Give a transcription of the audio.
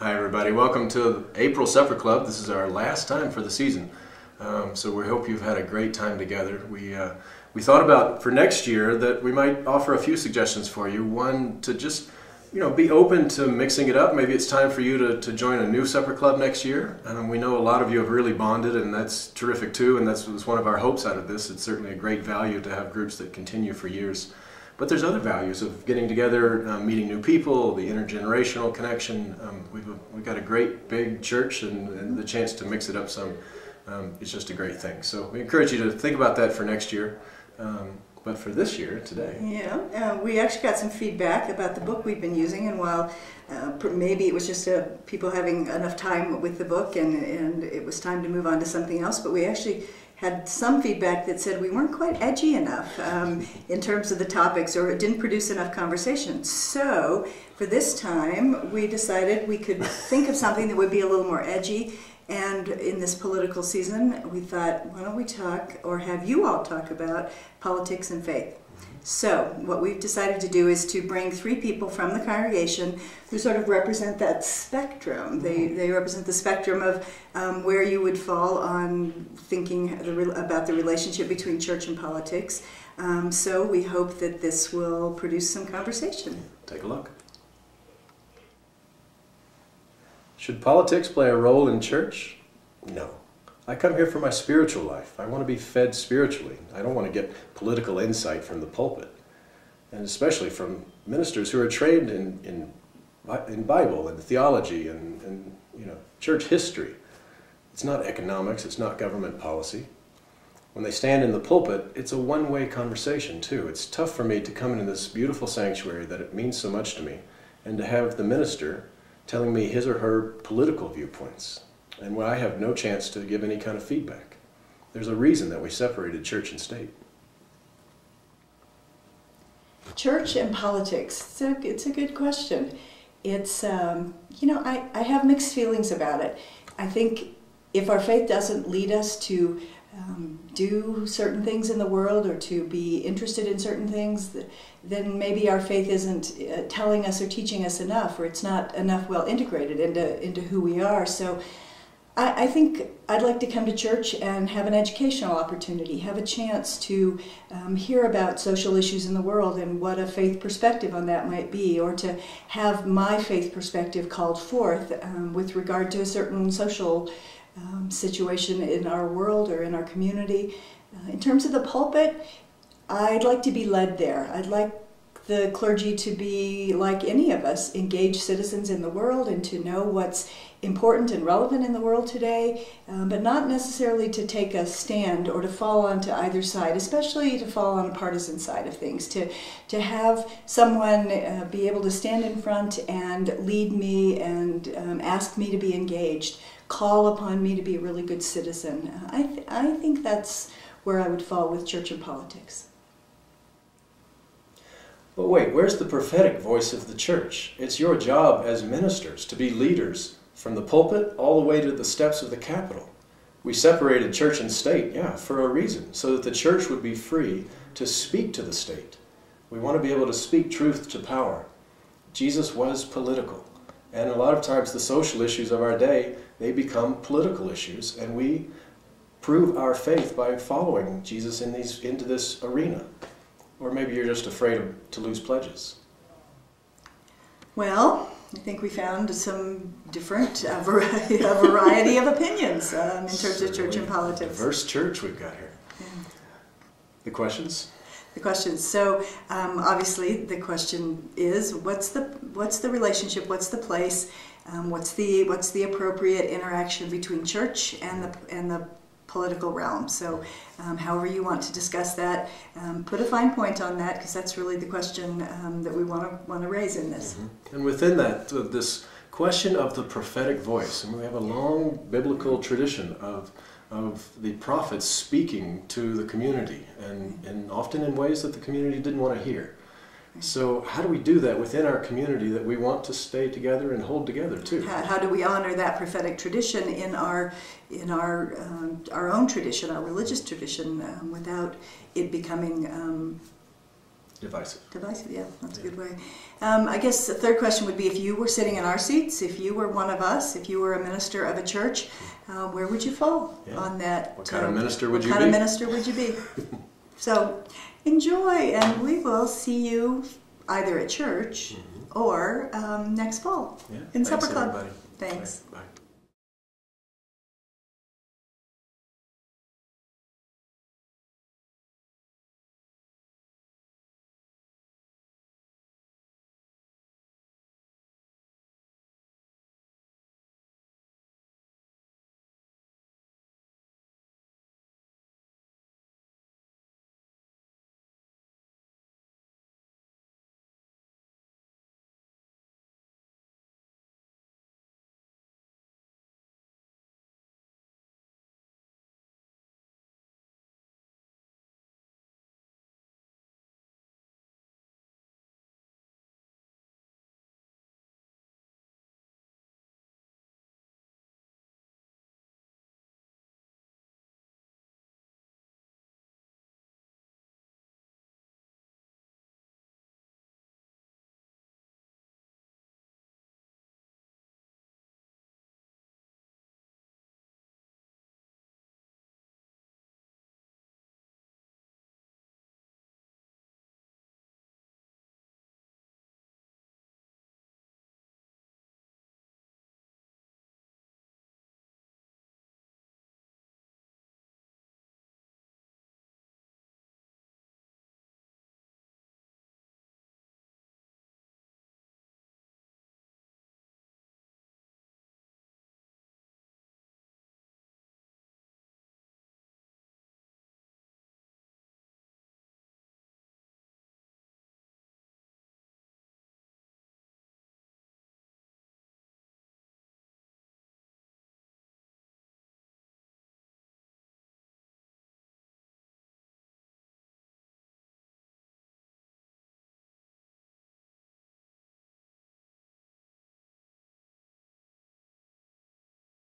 Hi everybody, welcome to April Supper Club. This is our last time for the season, so we hope you've had a great time together. We thought about for next year that we might offer a few suggestions for you. One, to just be open to mixing it up. Maybe it's time for you to join a new supper club next year. We know a lot of you have really bonded, and that's terrific too, and that's one of our hopes out of this. It's certainly a great value to have groups that continue for years. But there's other values of getting together, meeting new people, the intergenerational connection. We've got a great big church, and the chance to mix it up some is just a great thing. So we encourage you to think about that for next year. But for this year, today. Yeah, we actually got some feedback about the book we've been using, and while maybe it was just people having enough time with the book and it was time to move on to something else, but we actually had some feedback that said we weren't quite edgy enough in terms of the topics, or it didn't produce enough conversation. So for this time, we decided we could think of something that would be a little more edgy. And in this political season, we thought, why don't we talk, or have you all talk about politics and faith? So what we've decided to do is to bring three people from the congregation who sort of represent that spectrum. They represent the spectrum of where you would fall on thinking about the relationship between church and politics. So we hope that this will produce some conversation. Take a look. Should politics play a role in church? No. I come here for my spiritual life. I want to be fed spiritually. I don't want to get political insight from the pulpit, and especially from ministers who are trained in Bible and theology and church history. It's not economics. It's not government policy. When they stand in the pulpit, it's a one-way conversation too. It's tough for me to come into this beautiful sanctuary that it means so much to me, and to have the minister telling me his or her political viewpoints, and where I have no chance to give any kind of feedback. There's a reason that we separated church and state. Church and politics, it's a good question. It's, I have mixed feelings about it. I think if our faith doesn't lead us to do certain things in the world, or to be interested in certain things, then maybe our faith isn't telling us or teaching us enough, or it's not enough well integrated into who we are. So I think I'd like to come to church and have an educational opportunity, have a chance to hear about social issues in the world and what a faith perspective on that might be, or to have my faith perspective called forth with regard to a certain social situation in our world or in our community. In terms of the pulpit, I'd like to be led there. I'd like the clergy to be, like any of us, engaged citizens in the world, and to know what's important and relevant in the world today, but not necessarily to take a stand or to fall onto either side, especially to fall on a partisan side of things, to have someone be able to stand in front and lead me and ask me to be engaged, call upon me to be a really good citizen. I think that's where I would fall with church and politics. But wait, where's the prophetic voice of the church? It's your job as ministers to be leaders from the pulpit all the way to the steps of the Capitol. We separated church and state, for a reason, so that the church would be free to speak to the state. We want to be able to speak truth to power. Jesus was political, and a lot of times the social issues of our day, they become political issues, and we prove our faith by following Jesus into this arena. Or maybe you're just afraid to lose pledges. Well, I think we found some different variety of opinions in terms of church and politics. Diverse church we've got here. Yeah. The questions? The questions. So obviously the question is, what's the relationship? What's the place? What's the appropriate interaction between church and the political realm? So however you want to discuss that, put a fine point on that, because that's really the question that we want to raise in this. Mm-hmm. And within that, this question of the prophetic voice, and we have a long biblical tradition of the prophets speaking to the community, and often in ways that the community didn't want to hear. So how do we do that within our community that we want to stay together and hold together too? How do we honor that prophetic tradition in our own tradition, our religious tradition, without it becoming Divisive. Divisive, yeah, that's a good way. I guess the third question would be, if you were sitting in our seats, if you were one of us, if you were a minister of a church, where would you fall on that? What kind of minister would you be? What kind of minister would you be? So enjoy, and we will see you either at church or next fall in Supper Club. Everybody. Thanks. Bye.